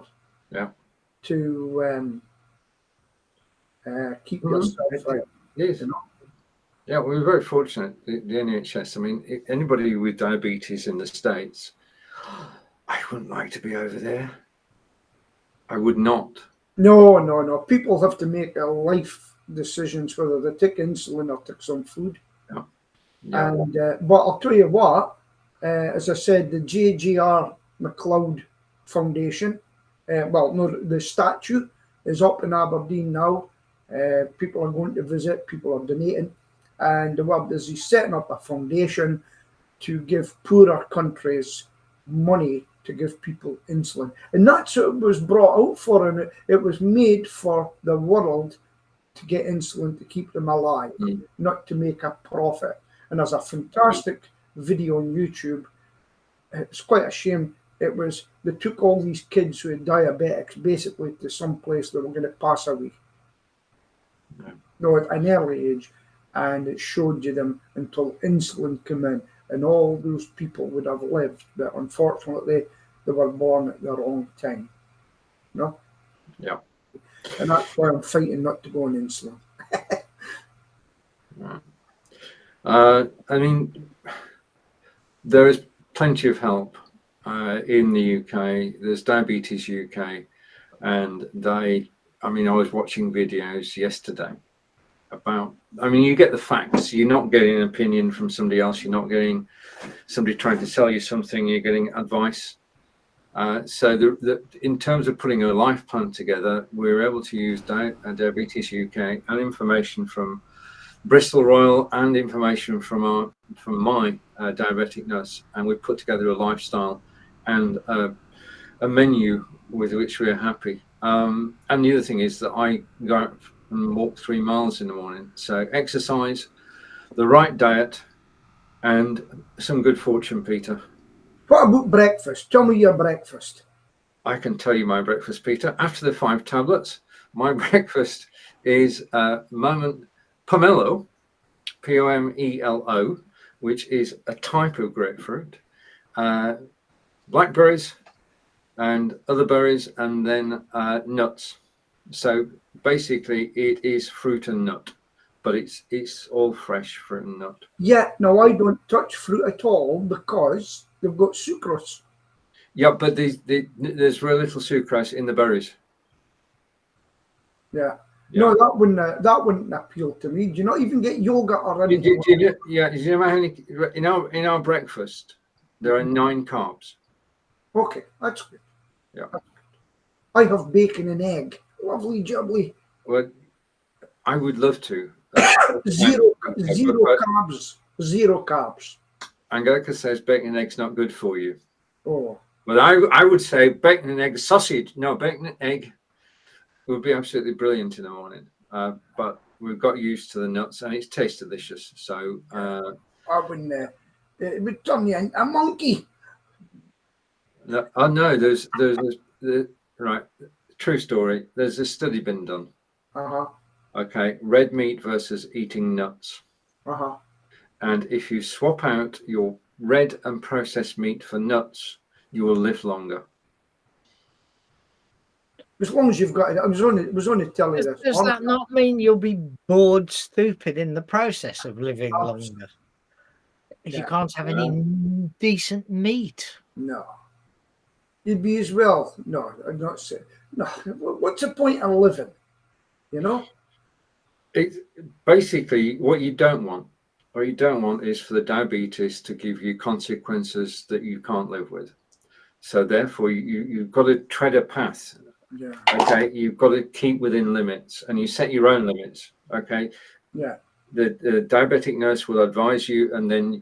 Yeah. To keep yourself right. Yes. You know? Yeah, we're very fortunate. The NHS. I mean, anybody with diabetes in the States, I wouldn't like to be over there. I would not. No. People have to make a life decisions whether they take insulin or take some food. Yeah. And but I'll tell you what, as I said, the JGR McLeod Foundation, the statue is up in Aberdeen now. People are going to visit, people are donating, and he's setting up a foundation to give poorer countries money to give people insulin. And that's what it was brought out for, and it was made for the world to get insulin to keep them alive, not to make a profit. And there's a fantastic video on YouTube. It's quite a shame. They took all these kids who had diabetics basically to some place that were going to pass away. No, at an early age. And it showed you them until insulin came in. And all those people would have lived. But unfortunately, they were born at the wrong time. No? Yeah. And that's why I'm fighting not to go on insulin. I mean, there is plenty of help in the UK. There's Diabetes UK, and I was watching videos yesterday about, you get the facts. You're not getting an opinion from somebody else. You're not getting somebody trying to sell you something. You're getting advice. So in terms of putting a life plan together, we're able to use Diabetes UK and information from Bristol Royal and information from my diabetic nurse, and we put together a lifestyle and a menu with which we are happy. And the other thing is that I go out and walk 3 miles in the morning. So exercise, the right diet, and some good fortune, Peter. What about breakfast? Tell me your breakfast. I can tell you my breakfast, Peter. After the 5 tablets, my breakfast is pomelo, Pomelo, which is a type of grapefruit, blackberries and other berries, and then nuts. So basically it is fruit and nut, but it's all fresh fruit and nut. Yeah, no, I don't touch fruit at all because they've got sucrose. Yeah, but there's very little sucrose in the berries. Yeah. No, that wouldn't appeal to me. Do you not even get yogurt or anything? Do you know how many in our breakfast there are 9 carbs? Okay, that's good. Yeah. That's good. I have bacon and egg. Lovely jubbly. Well, I would love to. Zero carbs. Zero carbs. Angelica says bacon and egg's not good for you. Oh. But I would say bacon and egg sausage. No, bacon and egg would be absolutely brilliant in the morning. But we've got used to the nuts, and it tastes delicious. So I wouldn't. It would turn you into a monkey. No, there's right. True story. There's a study been done. Okay, red meat versus eating nuts. And if you swap out your red and processed meat for nuts, you will live longer. As long as you've got it. I was on the telly. Does that not mean you'll be bored stupid in the process of living longer? You Yeah. can't have any decent meat. No. You'd be as well. No, I'm not saying. No. What's the point of living? You know? It's basically what you don't want. What you don't want is for the diabetes to give you consequences that you can't live with. So therefore, you've got to tread a path. Yeah. Okay, you've got to keep within limits, and you set your own limits. Okay. Yeah. The diabetic nurse will advise you, and then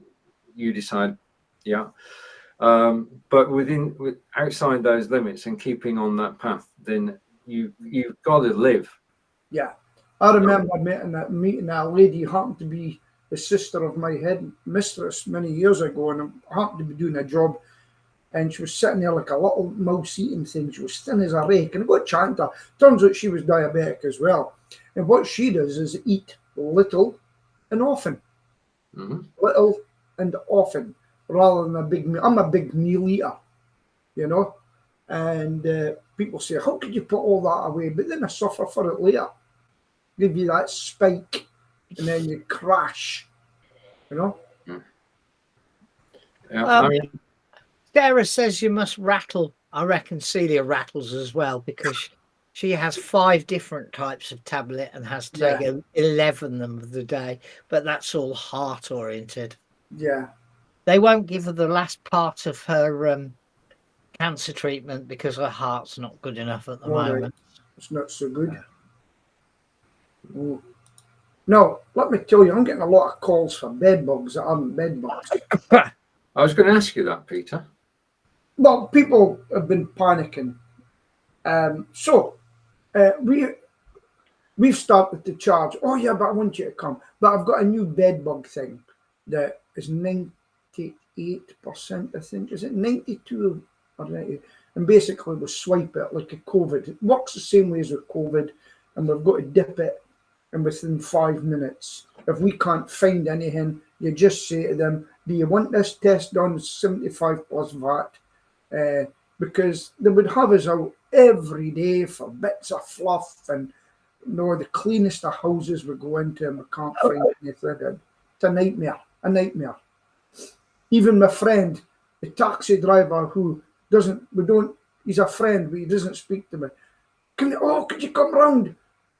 you decide. Yeah. But outside those limits and keeping on that path, then you've got to live. Yeah. I remember meeting a lady who happened to be the sister of my head mistress many years ago, and I happened to be doing a job, and she was sitting there like a little mouse eating thing. She was thin as a rake, and I got chatting to her. Turns out she was diabetic as well. And what she does is eat little and often. Mm-hmm. Little and often, rather than a big meal. I'm a big meal eater, you know, and people say, how could you put all that away? But then I suffer for it later. Give you that spike, and then you crash, you know. Yeah, I mean, Sarah says you must rattle. I reckon Celia rattles as well, because she has 5 different types of tablet and has to take 11 them of the day, but that's all heart oriented. Yeah. They won't give her the last part of her cancer treatment because her heart's not good enough at the moment. Right. It's not so good. Oh. No, let me tell you, I'm getting a lot of calls for bed bugs that aren't bed bugs. I was going to ask you that, Peter. Well, people have been panicking. We've started to charge. Oh yeah, but I want you to come. But I've got a new bed bug thing that is 98%, I think. Is it 92 or 90? And basically we swipe it like a COVID. It works the same way as with COVID, and we've got to dip it, and within 5 minutes, if we can't find anything, you just say to them, do you want this test done? 75 plus VAT. Because they would have us out every day for bits of fluff, and the cleanest of houses we go into and we can't find anything. It's a nightmare, Even my friend, the taxi driver who he's a friend, but he doesn't speak to me. Could you come round?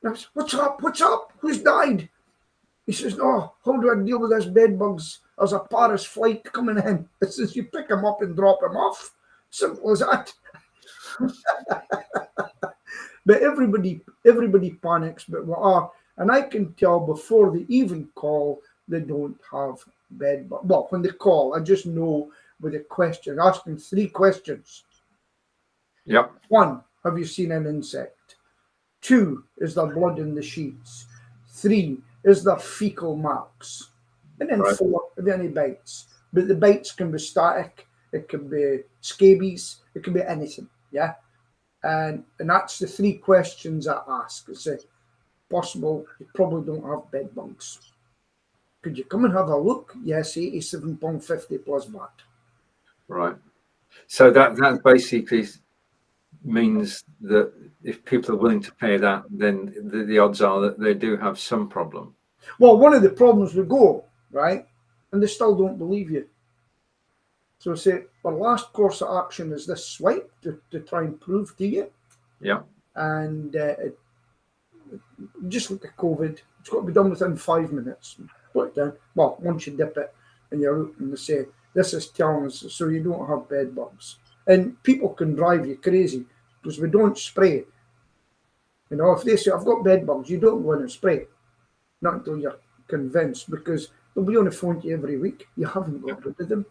I said, what's up? Who's died? He says, no, how do I deal with this bed bugs? There's a Paris flight coming in. It says you pick him up and drop him off. Simple as that. But everybody panics, but we are. And I can tell before they even call, they don't have bed bugs. Well, when they call, I just know with a question, asking 3 questions. Yep. 1, have you seen an insect? 2, is there blood in the sheets? 3, is there fecal marks? And then 4, have there any bites? But the bites can be static, it can be scabies, it can be anything, yeah? And that's the 3 questions I ask. It's possible you probably don't have bed bugs. Could you come and have a look? Yes, £87.50 plus VAT. Right. So that basically means that if people are willing to pay that, then the odds are that they do have some problem. Well, one of the problems we go, right, and they still don't believe you. So I say, our last course of action is this swipe to try and prove to you. Yeah. And just like the COVID, it's got to be done within 5 minutes. Put it down. Well, once you dip it and you're out, and they say, this is telling us so you don't have bed bugs. And people can drive you crazy because we don't spray. You know, if they say, I've got bed bugs, you don't go in and spray. Not until you're convinced, because they'll be on the phone to you every week. You haven't got rid of them.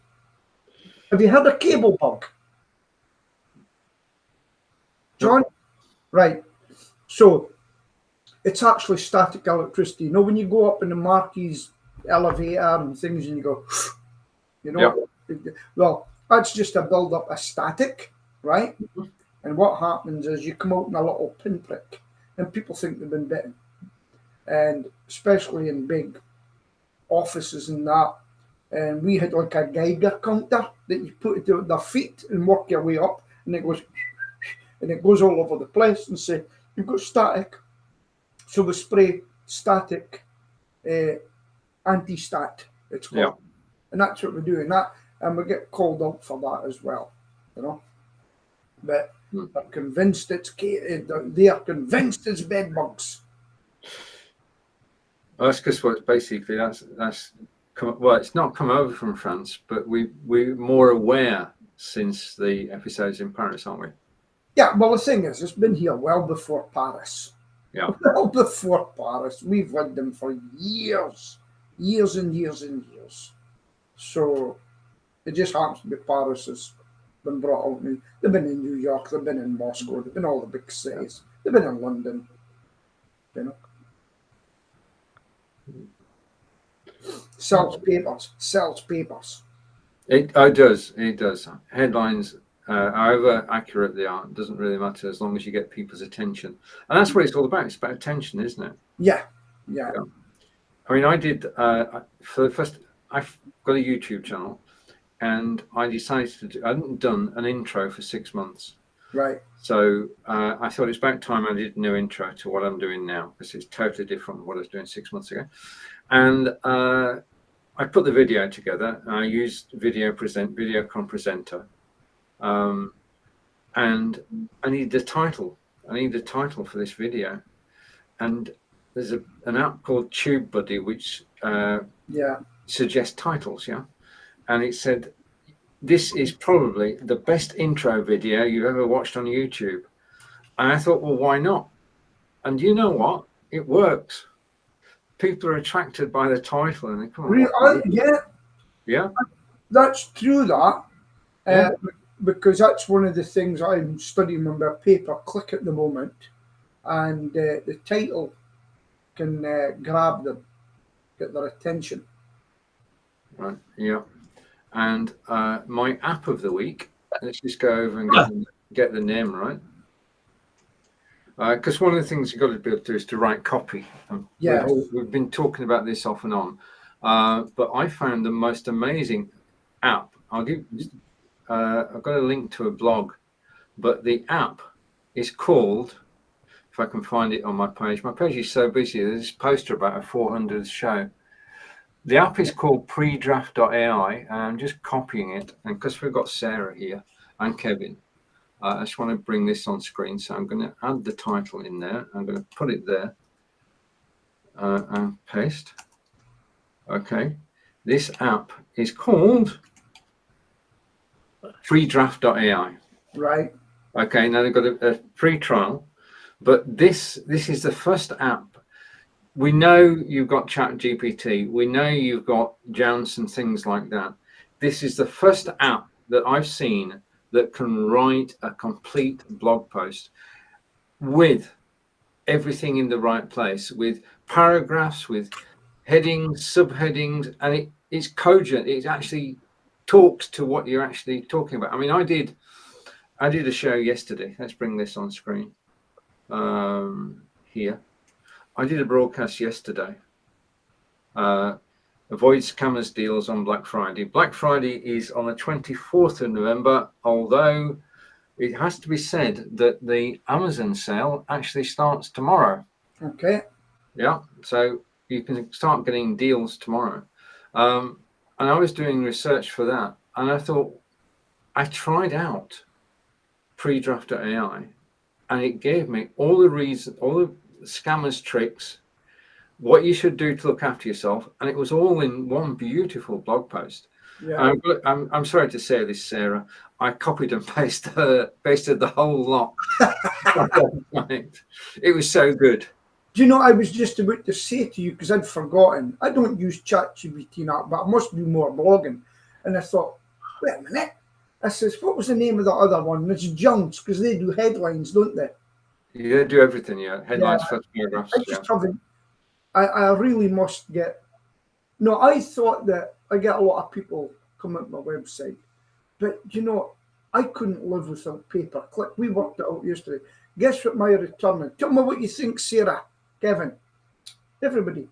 Have you heard of cable bug? John? No. Right. So it's actually static electricity. You know, when you go up in the Marquis elevator and things and you go, you know, well, that's just a build up of static, right? Mm-hmm. And what happens is you come out in a little pinprick and people think they've been bitten. And especially in big offices and that. And we had like a Geiger counter that you put it to their feet and work your way up, and it goes all over the place and say, you've got static. So we spray static anti-stat, it's called. and that's what we're doing. And we get called out for that as well, you know. But they're convinced it's they are convinced it's bedbugs. Well, that's because what basically that's well, it's not come over from France, but we're more aware since the episodes in Paris, aren't we? Yeah, well, the thing is, it's been here well before Paris. Yeah. Well before Paris. We've had them for years and years and years. So it just happens to be Paris has been brought out. They've been in New York, they've been in Moscow, they've been all the big cities, they've been in London, you know. Sells papers. It does. Headlines, however accurate they are, doesn't really matter as long as you get people's attention. And that's what it's all about. It's about attention, isn't it? Yeah. I mean, I did, for the first, I've got a YouTube channel, and I decided to I hadn't done an intro for 6 months. Right. So I thought it's about time I did a new intro to what I'm doing now, because it's totally different from what I was doing 6 months ago. And I put the video together. I used Videocon Presenter, and I needed a title. I needed a title for this video, and there's an app called TubeBuddy which suggests titles. Yeah, and it said this is probably the best intro video you've ever watched on YouTube, and I thought, well, why not? And you know what? It works. People are attracted by the title, and they come on. Yeah, that's true. Because that's one of the things I'm studying on my pay-per-click at the moment, and the title can grab them, get their attention. Right. Yeah, and my app of the week. Let's just go over and get the name right. Because one of the things you've got to be able to do is to write copy. We've been talking about this off and on, but I found the most amazing app. I've got a link to a blog, but the app is called, if I can find it on my page is so busy, there's this poster about a 400th show. The app is called predraft.ai, and I'm just copying it, and because we've got Sarah here and Kevin, I just want to bring this on screen, so I'm going to add the title in there. I'm going to put it there and paste. Okay, this app is called predraft.ai. Right. Okay, now they've got a free trial, but this is the first app. We know you've got ChatGPT. We know you've got Jounce and things like that. This is the first app that I've seen that can write a complete blog post with everything in the right place, with paragraphs, with headings, subheadings, and it's cogent. It actually talks to what you're actually talking about. I mean, I did a show yesterday. Let's bring this on screen here. I did a broadcast yesterday. Avoid scammers deals on Black Friday. Black Friday is on the 24th of November, although it has to be said that the Amazon sale actually starts tomorrow. Okay. Yeah, so you can start getting deals tomorrow. And I was doing research for that, and I thought, I tried out predraft.ai, and it gave me all the reasons, all the scammers tricks, what you should do to look after yourself, and it was all in one beautiful blog post. Yeah. I'm sorry to say this, Sarah. I copied and pasted the whole lot. It was so good. Do you know, I was just about to say to you, because I'd forgotten, I don't use ChatGPT now, but I must do more blogging. And I thought, wait a minute. I says, what was the name of the other one? It's Jounce, because they do headlines, don't they? Yeah, they do everything, yeah. Headlines, first paragraphs. I just haven't. I really must get. No, I thought that I get a lot of people come at my website, but you know, I couldn't live without pay-per-click. We worked it out yesterday. Guess what my return is? Tell me what you think, Sarah, Kevin, everybody. Do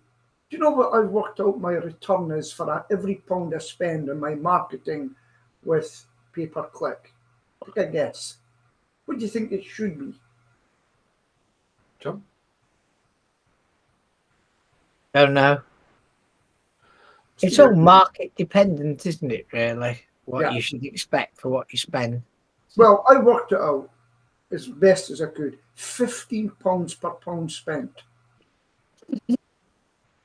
you know what I've worked out my return is for every pound I spend on my marketing with pay-per-click? Take a guess. What do you think it should be? John? Don't know. It's all market dependent, isn't it, really? What Yeah. you should expect for what you spend. Well, I worked it out as best as I could. £15 per pound spent.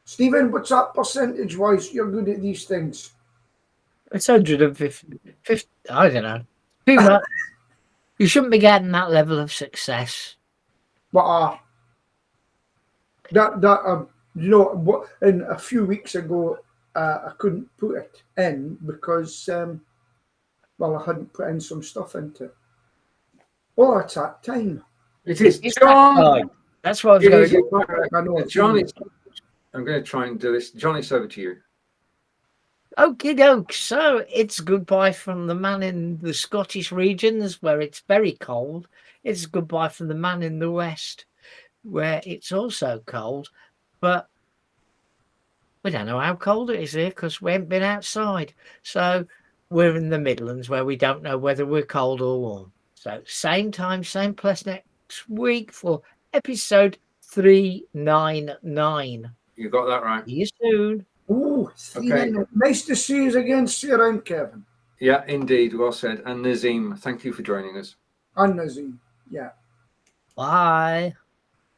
Stephen, what's that percentage-wise? You're good at these things. It's 150, I don't know. Too much. You shouldn't be getting that level of success. But you know what? In a few weeks ago, I couldn't put it in because well, I hadn't put in some stuff into it. Well, that's that time. It is It's John. that time. That's what I was It going is to your do. I know. John, I'm going to try and do this. John, it's over to you. Okie doke. So it's goodbye from the man in the Scottish regions where it's very cold. It's goodbye from the man in the West where it's also cold. But we don't know how cold it is here because we haven't been outside. So we're in the Midlands where we don't know whether we're cold or warm. So same time, same place next week for episode 399. You got that right. See you soon. Oh, Okay. Nice to see you again. See you around, Kevin. Yeah, indeed. Well said. And Nazim, thank you for joining us. And Nazim. Yeah. Bye.